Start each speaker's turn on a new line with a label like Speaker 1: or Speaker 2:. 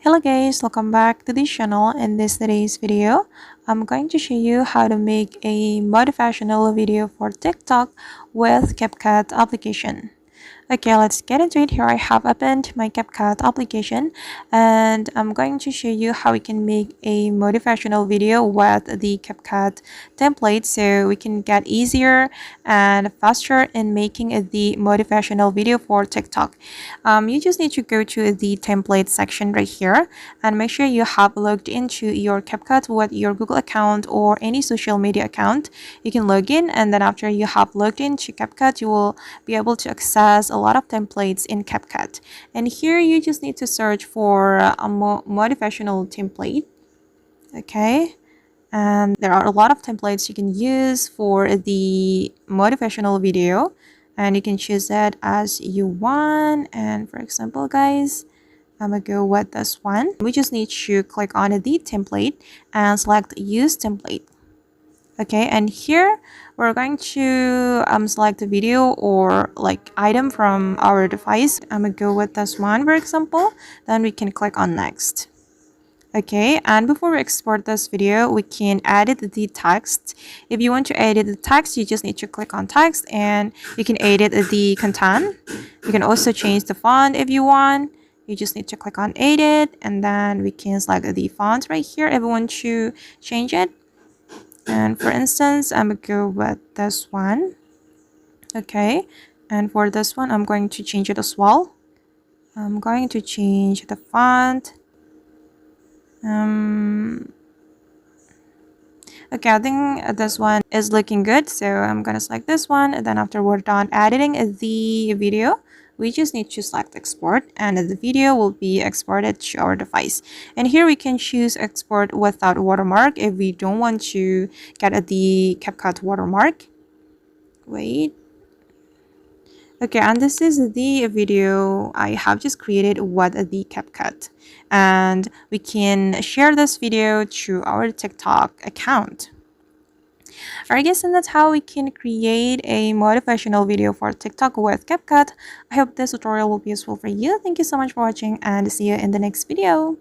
Speaker 1: Hello guys, welcome back to this channel. In today's video, I'm going to show you how to make a motivational video for TikTok with CapCut application. Okay, let's get into it. Here I have opened my CapCut application and I'm going to show you how we can make a motivational video with the CapCut template so we can get easier and faster in making the motivational video for TikTok. You just need to go to the template section right here and make sure you have logged into your CapCut with your Google account or any social media account. You can log in, and then after you have logged into CapCut, you will be able to access a lot of templates in CapCut. And here you just need to search for a motivational template. Okay, and there are a lot of templates you can use for the motivational video, and you can choose it as you want. And for example, guys, I'm gonna go with this one. We just need to click on the template and select use template. Okay, and here we're going to select the video or like item from our device. I'm gonna go with this one, for example. Then we can click on next. Okay, and before we export this video, we can edit the text. If you want to edit the text, you just need to click on text and you can edit the content. You can also change the font if you want. You just need to click on edit, and then we can select the font right here if we want to change it. And for instance, I'm gonna go with this one. Okay, and for this one, I'm going to change it as well. I'm going to change the font. Okay, I think this one is looking good, so I'm gonna select this one, and then after we're done editing the video, we just need to select export, and the video will be exported to our device. And here we can choose export without watermark if we don't want to get the CapCut watermark. Wait. Okay, and this is the video I have just created with the CapCut, and we can share this video to our TikTok account. Alright guys, and that's how we can create a motivational video for TikTok with CapCut. I hope this tutorial will be useful for you. Thank you so much for watching, and see you in the next video.